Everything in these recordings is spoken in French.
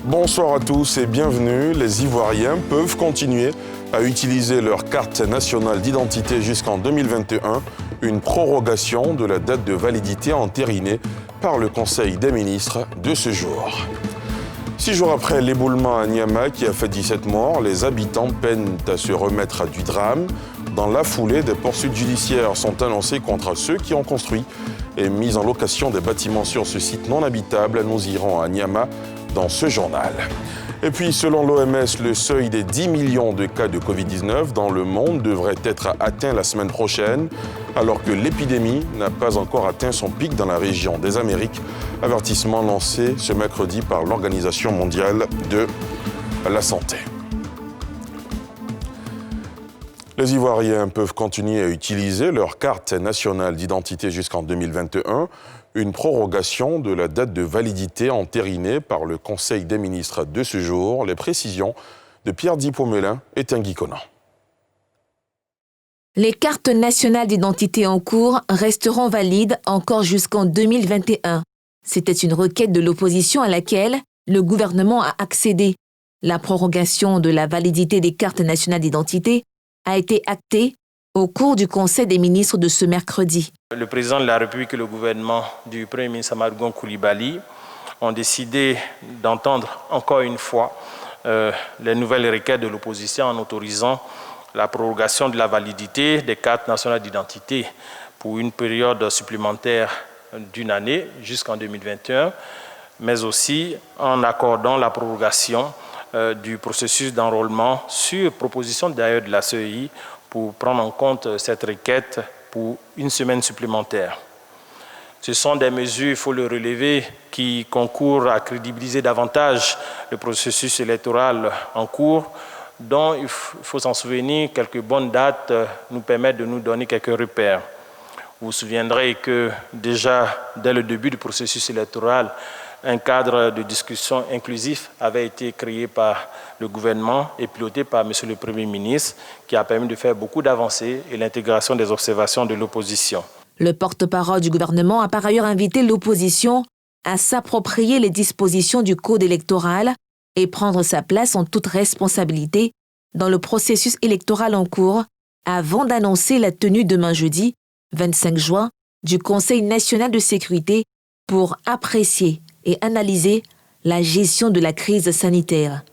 Bonsoir à tous et bienvenue. Les Ivoiriens peuvent continuer à utiliser leur carte nationale d'identité jusqu'en 2021, une prorogation de la date de validité entérinée par le Conseil des ministres de ce jour. 6 jours après l'éboulement à Niamey qui a fait 17 morts, les habitants peinent à se remettre du drame. Dans la foulée, des poursuites judiciaires sont annoncées contre ceux qui ont construit et mis en location des bâtiments sur ce site non habitable. Nous irons à Niamey dans ce journal. Et puis, selon l'OMS, le seuil des 10 millions de cas de Covid-19 dans le monde devrait être atteint la semaine prochaine, alors que l'épidémie n'a pas encore atteint son pic dans la région des Amériques. Avertissement lancé ce mercredi par l'Organisation mondiale de la santé. Les Ivoiriens peuvent continuer à utiliser leur carte nationale d'identité jusqu'en 2021, une prorogation de la date de validité entérinée par le Conseil des ministres de ce jour. Les précisions de Pierre Dipomelin et Tanguy Conan. Les cartes nationales d'identité en cours resteront valides encore jusqu'en 2021. C'était une requête de l'opposition à laquelle le gouvernement a accédé. La prorogation de la validité des cartes nationales d'identité a été actée au cours du Conseil des ministres de ce mercredi. Le président de la République et le gouvernement du Premier ministre Amadou Coulibaly ont décidé d'entendre encore une fois les nouvelles requêtes de l'opposition en autorisant la prorogation de la validité des cartes nationales d'identité pour une période supplémentaire d'une année jusqu'en 2021, mais aussi en accordant la prorogation du processus d'enrôlement sur proposition d'ailleurs de la CEI pour prendre en compte cette requête pour une semaine supplémentaire. Ce sont des mesures, il faut le relever, qui concourent à crédibiliser davantage le processus électoral en cours, dont il faut s'en souvenir, quelques bonnes dates nous permettent de nous donner quelques repères. Vous vous souviendrez que déjà, dès le début du processus électoral, un cadre de discussion inclusif avait été créé par le gouvernement et piloté par M. le Premier ministre, qui a permis de faire beaucoup d'avancées et l'intégration des observations de l'opposition. Le porte-parole du gouvernement a par ailleurs invité l'opposition à s'approprier les dispositions du code électoral et prendre sa place en toute responsabilité dans le processus électoral en cours avant d'annoncer la tenue demain jeudi, 25 juin, du Conseil national de sécurité pour apprécier et analyser la gestion de la crise sanitaire.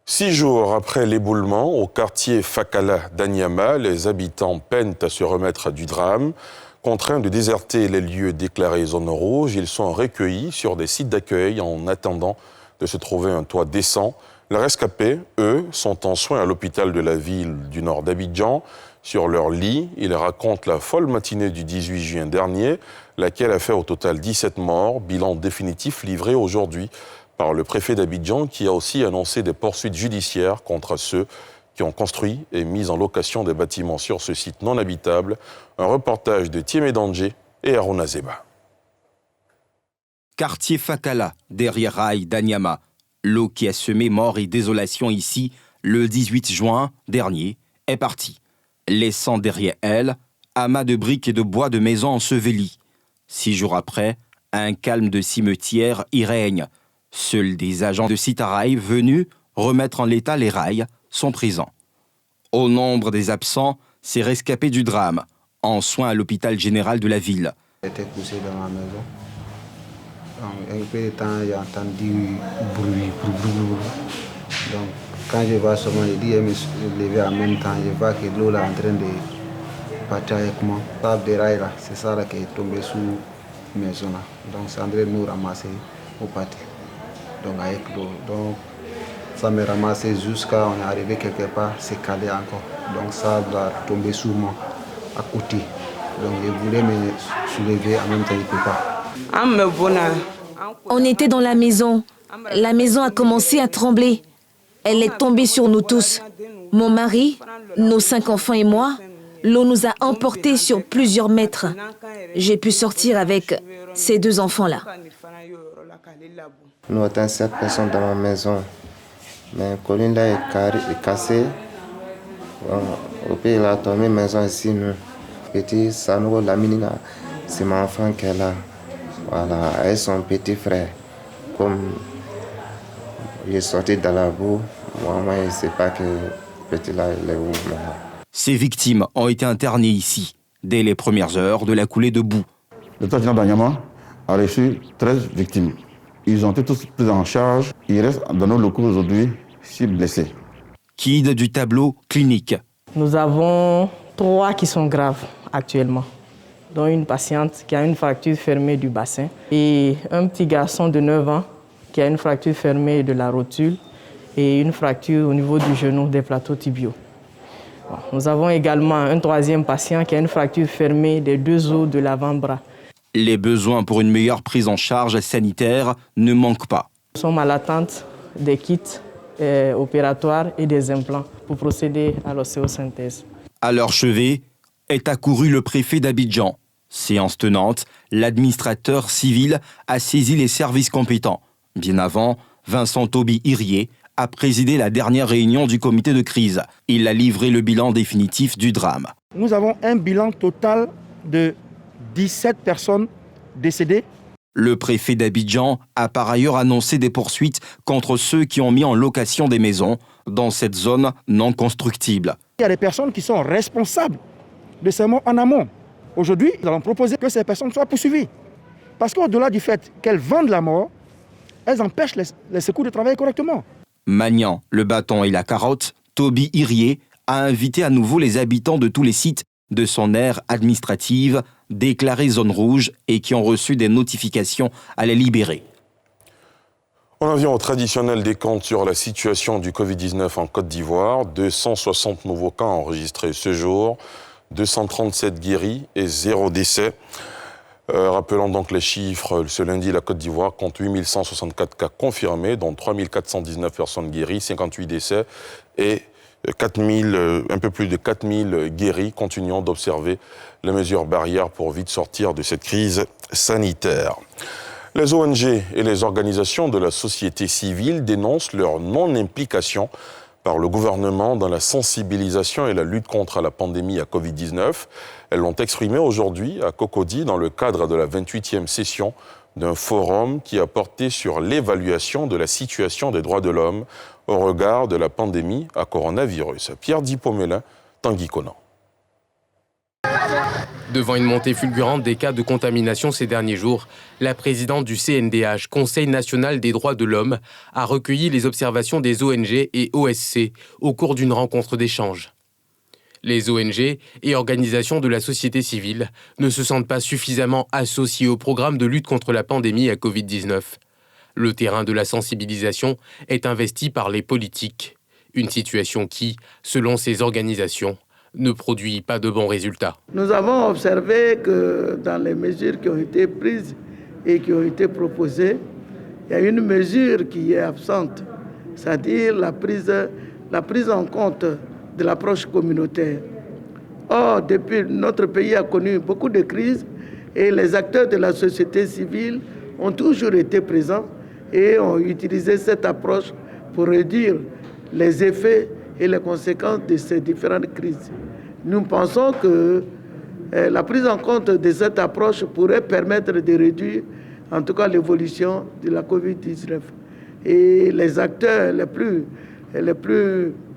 6 jours après l'éboulement au quartier Fakala d'Anyama, les habitants peinent à se remettre du drame. Contraints de déserter les lieux déclarés zone rouge, ils sont recueillis sur des sites d'accueil en attendant de se trouver un toit décent. Les rescapés, eux, sont en soins à l'hôpital de la ville du nord d'Abidjan. Sur leur lit, ils racontent la folle matinée du 18 juin dernier, laquelle a fait au total 17 morts, bilan définitif livré aujourd'hui par le préfet d'Abidjan qui a aussi annoncé des poursuites judiciaires contre ceux qui ont construit et mis en location des bâtiments sur ce site non habitable. Un reportage de Tiemé Danger et Aruna Zeba. Quartier Fakala, derrière Rail d'Anyama. L'eau qui a semé mort et désolation ici le 18 juin dernier est partie, laissant derrière elle amas de briques et de bois de maisons ensevelies. 6 jours après, un calme de cimetière y règne. Seuls des agents de Citarail venus remettre en l'état les rails sont présents. Au nombre des absents, ces rescapés du drame, en soins à l'hôpital général de la ville. J'étais couché dans ma maison. Donc, un peu de temps, j'ai entendu bruit. Donc, quand je vois seulement, je dis, je me suis levé en même temps. Je vois que l'eau est en train de partir avec moi. Table des rails, là, c'est ça là, qui est tombé sous la maison. Là. Donc, c'est en train de nous ramasser au pâté. Donc, avec l'eau. Donc, ça me ramassé jusqu'à on est arrivé quelque part, c'est calé encore. Donc, ça va tomber sous moi, à côté. Donc, je voulais me soulever, en même temps, je ne peux pas. On était dans la maison. La maison a commencé à trembler. Elle est tombée sur nous tous. Mon mari, nos 5 enfants et moi, l'eau nous a emportés sur plusieurs mètres. J'ai pu sortir avec ces 2 enfants-là. Nous étions 7 personnes dans ma maison, mais la colline là est cassée. Au pays, il a tombé maison ici. Nous. Petit Sanogo Laminina, c'est mon enfant qu'elle a. Voilà, avec son petit frère. Comme il est sorti dans la boue, moi je ne sais pas que petit là, il est où maintenant. Ces victimes ont été internées ici, dès les premières heures de la coulée de boue. Le Tadjina d'Anyama a reçu 13 victimes. Ils ont été tous pris en charge. Ils restent dans nos locaux aujourd'hui, 6 blessés. Guide du tableau clinique. Nous avons 3 qui sont graves actuellement, dont une patiente qui a une fracture fermée du bassin et un petit garçon de 9 ans qui a une fracture fermée de la rotule et une fracture au niveau du genou des plateaux tibiaux. Nous avons également un 3e patient qui a une fracture fermée des 2 os de l'avant-bras. Les besoins pour une meilleure prise en charge sanitaire ne manquent pas. Nous sommes à l'attente des kits opératoires et des implants pour procéder à l'ostéosynthèse. À leur chevet est accouru le préfet d'Abidjan. Séance tenante, l'administrateur civil a saisi les services compétents. Bien avant, Vincent Toby Irié a présidé la dernière réunion du comité de crise. Il a livré le bilan définitif du drame. Nous avons un bilan total de 17 personnes décédées. Le préfet d'Abidjan a par ailleurs annoncé des poursuites contre ceux qui ont mis en location des maisons dans cette zone non constructible. Il y a des personnes qui sont responsables de ces morts en amont. Aujourd'hui, nous allons proposer que ces personnes soient poursuivies. Parce qu'au-delà du fait qu'elles vendent la mort, elles empêchent les secours de travailler correctement. Maniant le bâton et la carotte, Toby Irié a invité à nouveau les habitants de tous les sites de son aire administrative déclarés zone rouge et qui ont reçu des notifications à les libérer. On en vient au traditionnel décompte sur la situation du Covid-19 en Côte d'Ivoire. 260 nouveaux cas enregistrés ce jour, 237 guéris et 0 décès. Rappelons donc les chiffres, ce lundi, la Côte d'Ivoire compte 8164 cas confirmés, dont 3419 personnes guéries, 58 décès et un peu plus de 4000 guéris, continuant d'observer les mesures barrières pour vite sortir de cette crise sanitaire. Les ONG et les organisations de la société civile dénoncent leur non-implication par le gouvernement dans la sensibilisation et la lutte contre la pandémie à Covid-19. Elles l'ont exprimé aujourd'hui à Cocody dans le cadre de la 28e session d'un forum qui a porté sur l'évaluation de la situation des droits de l'homme au regard de la pandémie à coronavirus. Pierre Dipomelin, Tanguy Conan. Devant une montée fulgurante des cas de contamination ces derniers jours, la présidente du CNDH, Conseil national des droits de l'homme, a recueilli les observations des ONG et OSC au cours d'une rencontre d'échange. Les ONG et organisations de la société civile ne se sentent pas suffisamment associées au programme de lutte contre la pandémie à Covid-19. Le terrain de la sensibilisation est investi par les politiques, une situation qui, selon ces organisations, ne produit pas de bons résultats. Nous avons observé que dans les mesures qui ont été prises et qui ont été proposées, il y a une mesure qui est absente, c'est-à-dire la prise en compte de l'approche communautaire. Or, depuis, notre pays a connu beaucoup de crises et les acteurs de la société civile ont toujours été présents et ont utilisé cette approche pour réduire les effets et les conséquences de ces différentes crises. Nous pensons que la prise en compte de cette approche pourrait permettre de réduire en tout cas l'évolution de la Covid-19. Et les acteurs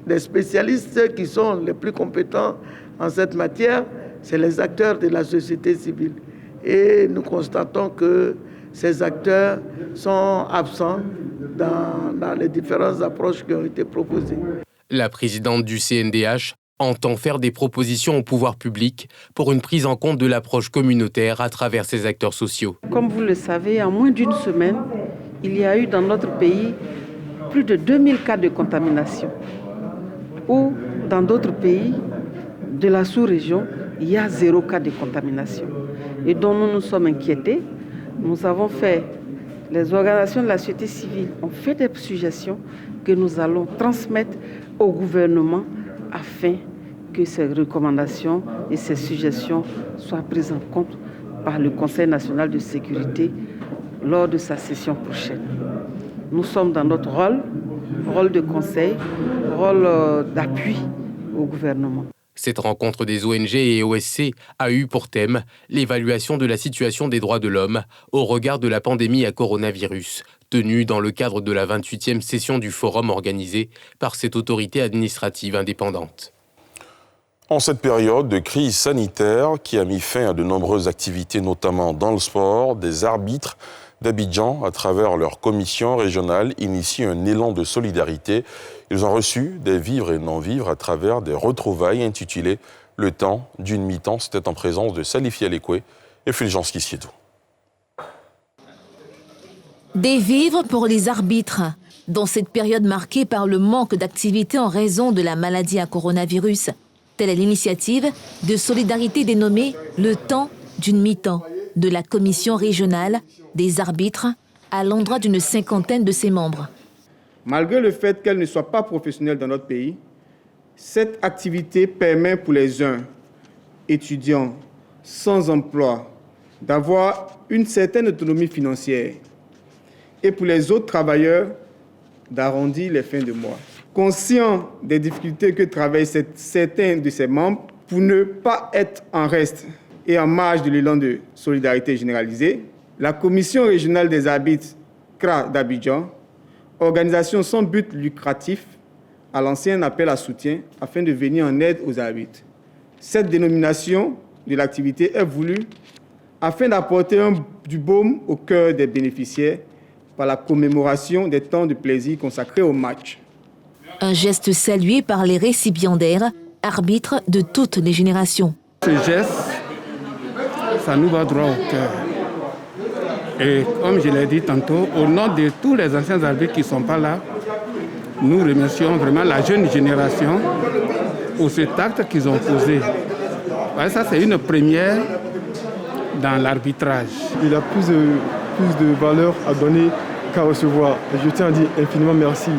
les spécialistes qui sont les plus compétents en cette matière, c'est les acteurs de la société civile. Et nous constatons que ces acteurs sont absents dans les différentes approches qui ont été proposées. La présidente du CNDH entend faire des propositions au pouvoir public pour une prise en compte de l'approche communautaire à travers ces acteurs sociaux. Comme vous le savez, en moins d'une semaine, il y a eu dans notre pays plus de 2000 cas de contamination. Ou dans d'autres pays de la sous-région, il y a 0 cas de contamination. Et dont nous nous sommes inquiétés, les organisations de la société civile ont fait des suggestions que nous allons transmettre au gouvernement afin que ces recommandations et ces suggestions soient prises en compte par le Conseil national de sécurité lors de sa session prochaine. Nous sommes dans notre rôle de conseil, rôle d'appui au gouvernement. Cette rencontre des ONG et OSC a eu pour thème l'évaluation de la situation des droits de l'homme au regard de la pandémie à coronavirus, tenue dans le cadre de la 28e session du forum organisé par cette autorité administrative indépendante. En cette période de crise sanitaire qui a mis fin à de nombreuses activités, notamment dans le sport, des arbitres d'Abidjan, à travers leur commission régionale, initient un élan de solidarité. Ils ont reçu des vivres et non-vivres à travers des retrouvailles intitulées « Le temps d'une mi-temps ». C'était en présence de Salif Yalekwe et Fulgence Kissiedou. Des vivres pour les arbitres. Dans cette période marquée par le manque d'activité en raison de la maladie à coronavirus, telle est l'initiative de solidarité dénommée « Le temps d'une mi-temps » de la commission régionale des arbitres à l'endroit d'une cinquantaine de ses membres. Malgré le fait qu'elle ne soit pas professionnelle dans notre pays, cette activité permet pour les uns, étudiants, sans emploi, d'avoir une certaine autonomie financière et pour les autres travailleurs, d'arrondir les fins de mois. Conscient des difficultés que traversent certains de ses membres, pour ne pas être en reste et en marge de l'élan de solidarité généralisée, la Commission régionale des arbitres CRA d'Abidjan, organisation sans but lucratif, a lancé un appel à soutien afin de venir en aide aux arbitres. Cette dénomination de l'activité est voulue afin d'apporter du baume au cœur des bénéficiaires par la commémoration des temps de plaisir consacrés au match. Un geste salué par les récipiendaires, arbitres de toutes les générations. Ce geste, ça nous va droit au cœur. Et comme je l'ai dit tantôt, au nom de tous les anciens arbitres qui ne sont pas là, nous remercions vraiment la jeune génération pour cet acte qu'ils ont posé. Ça, c'est une première dans l'arbitrage. Il y a plus de valeur à donner qu'à recevoir. Et je tiens à dire infiniment merci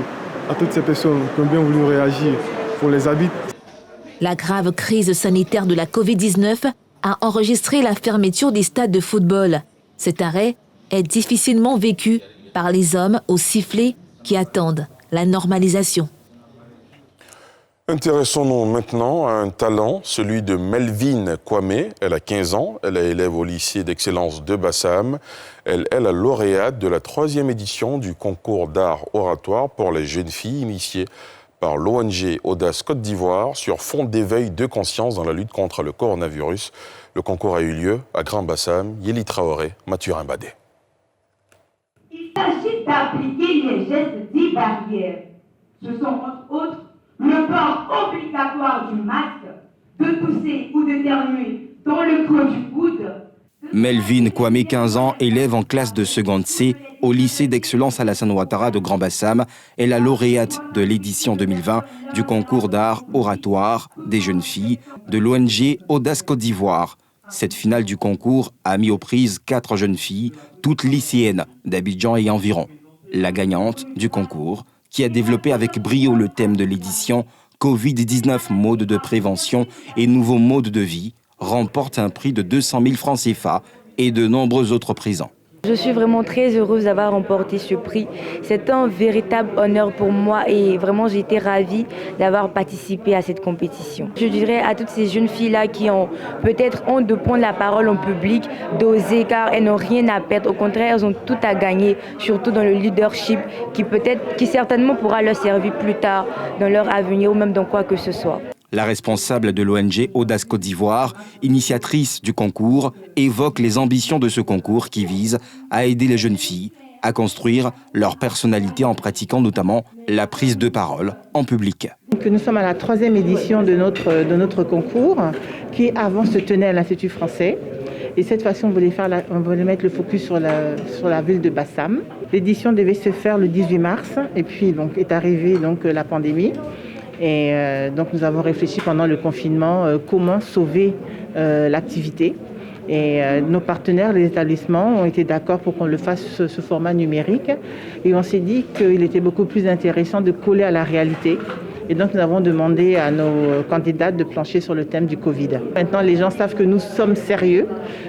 à toutes ces personnes qui ont bien voulu réagir pour les arbitres. La grave crise sanitaire de la Covid-19 a enregistré la fermeture des stades de football. Cet arrêt est difficilement vécu par les hommes au sifflet qui attendent la normalisation. Intéressons-nous maintenant à un talent, celui de Melvin Kwame. Elle a 15 ans, elle est élève au lycée d'excellence de Bassam. Elle est la lauréate de la 3e édition du concours d'art oratoire pour les jeunes filles initié par l'ONG Audace Côte d'Ivoire sur fond d'éveil de conscience dans la lutte contre le coronavirus. Le concours a eu lieu à Grand Bassam, Yeli Traoré, Mathurin Badé. Il s'agit d'appliquer les gestes dits barrières. Ce sont entre autres le port obligatoire du masque, de tousser ou d'éternuer dans le creux du coude. Melvin Kwame, 15 ans, élève en classe de seconde C au lycée d'excellence Alassane Ouattara de Grand Bassam, est la lauréate de l'édition 2020 du concours d'art oratoire des jeunes filles de l'ONG Audace Côte d'Ivoire. Cette finale du concours a mis aux prises 4 jeunes filles, toutes lycéennes d'Abidjan et environ. La gagnante du concours, qui a développé avec brio le thème de l'édition Covid-19, mode de prévention et nouveaux modes de vie, remporte un prix de 200 000 francs CFA et de nombreux autres présents. Je suis vraiment très heureuse d'avoir remporté ce prix. C'est un véritable honneur pour moi et vraiment j'ai été ravie d'avoir participé à cette compétition. Je dirais à toutes ces jeunes filles-là qui ont peut-être honte de prendre la parole en public, d'oser car elles n'ont rien à perdre. Au contraire, elles ont tout à gagner, surtout dans le leadership qui certainement pourra leur servir plus tard dans leur avenir ou même dans quoi que ce soit. La responsable de l'ONG Audace Côte d'Ivoire, initiatrice du concours, évoque les ambitions de ce concours qui vise à aider les jeunes filles à construire leur personnalité en pratiquant notamment la prise de parole en public. Nous sommes à la 3e édition de notre concours qui avant se tenait à l'Institut français. Et cette fois-ci, on voulait mettre le focus sur la ville de Bassam. L'édition devait se faire le 18 mars et puis donc, est arrivée la pandémie. Et donc nous avons réfléchi pendant le confinement comment sauver l'activité. Et nos partenaires, les établissements, ont été d'accord pour qu'on le fasse sous format numérique. Et on s'est dit qu'il était beaucoup plus intéressant de coller à la réalité Et donc nous avons demandé à nos candidats de plancher sur le thème du Covid. Maintenant, les gens savent que nous sommes sérieux,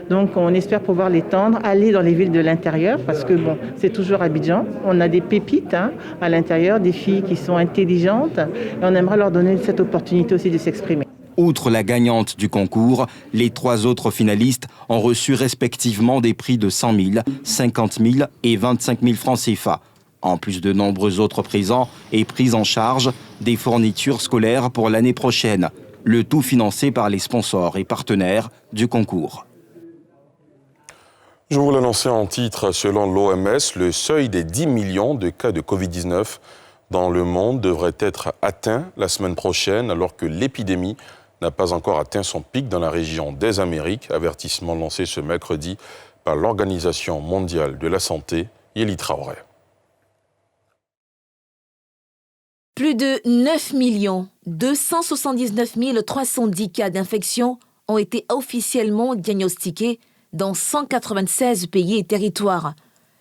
donc on espère pouvoir l'étendre, aller dans les villes de l'intérieur, parce que bon, c'est toujours Abidjan. On a des pépites à l'intérieur, des filles qui sont intelligentes, et on aimerait leur donner cette opportunité aussi de s'exprimer. Outre la gagnante du concours, les 3 autres finalistes ont reçu respectivement des prix de 100 000, 50 000 et 25 000 francs CFA, en plus de nombreux autres présents et prises en charge des fournitures scolaires pour l'année prochaine, le tout financé par les sponsors et partenaires du concours. Je vous l'annonçais en titre, selon l'OMS, le seuil des 10 millions de cas de Covid-19 dans le monde devrait être atteint la semaine prochaine, alors que l'épidémie n'a pas encore atteint son pic dans la région des Amériques. Avertissement lancé ce mercredi par l'Organisation mondiale de la santé. Yéli Traoré. Plus de 9 279 310 cas d'infection ont été officiellement diagnostiqués dans 196 pays et territoires.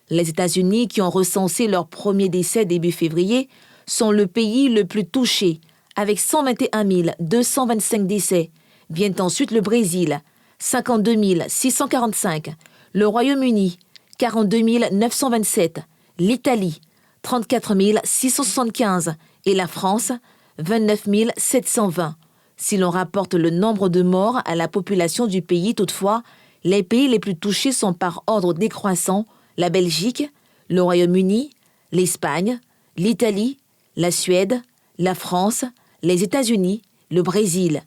Les États-Unis, qui ont recensé leur premier décès début février, sont le pays le plus touché, avec 121 225 décès. Vient ensuite le Brésil, 52 645, le Royaume-Uni, 42 927, l'Italie, 34 675 et la France, 29 720. Si l'on rapporte le nombre de morts à la population du pays, toutefois, les pays les plus touchés sont par ordre décroissant la Belgique, le Royaume-Uni, l'Espagne, l'Italie, la Suède, la France, les États-Unis, le Brésil.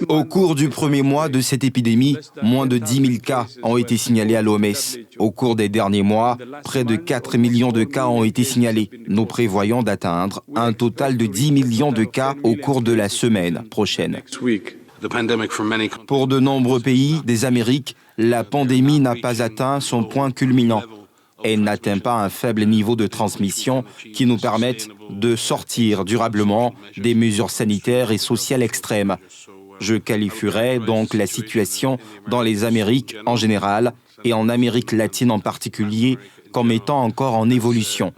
Au cours du premier mois de cette épidémie, moins de 10 000 cas ont été signalés à l'OMS. Au cours des derniers mois, près de 4 millions de cas ont été signalés. Nous prévoyons d'atteindre un total de 10 millions de cas au cours de la semaine prochaine. Pour de nombreux pays des Amériques, la pandémie n'a pas atteint son point culminant. Elle n'atteint pas un faible niveau de transmission qui nous permette de sortir durablement des mesures sanitaires et sociales extrêmes. Je qualifierais donc la situation dans les Amériques en général et en Amérique latine en particulier comme étant encore en évolution,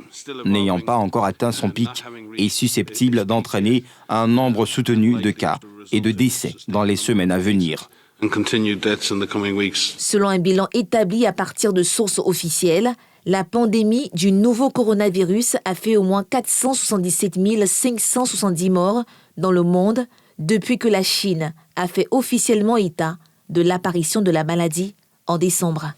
n'ayant pas encore atteint son pic et susceptible d'entraîner un nombre soutenu de cas et de décès dans les semaines à venir. Selon un bilan établi à partir de sources officielles, la pandémie du nouveau coronavirus a fait au moins 477 570 morts dans le monde depuis que la Chine a fait officiellement état de l'apparition de la maladie en décembre.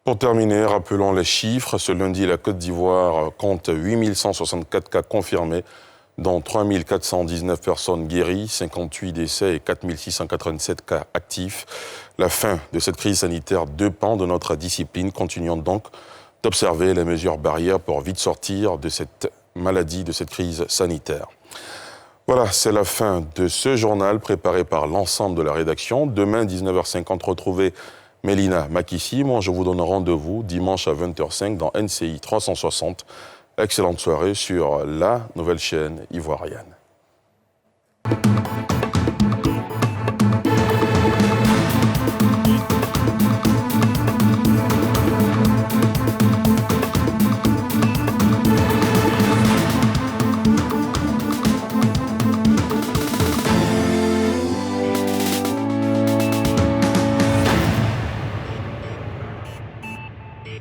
Pour terminer, rappelons les chiffres. Ce lundi, la Côte d'Ivoire compte 8 164 cas confirmés, dont 3 419 personnes guéries, 58 décès et 4 687 cas actifs. La fin de cette crise sanitaire dépend de notre discipline. Continuons donc d'observer les mesures barrières pour vite sortir de cette maladie, de cette crise sanitaire. Voilà, c'est la fin de ce journal préparé par l'ensemble de la rédaction. Demain, 19h50, retrouvez Mélina Makissi. Moi, je vous donne rendez-vous dimanche à 20h05 dans NCI 360. Excellente soirée sur la nouvelle chaîne ivoirienne.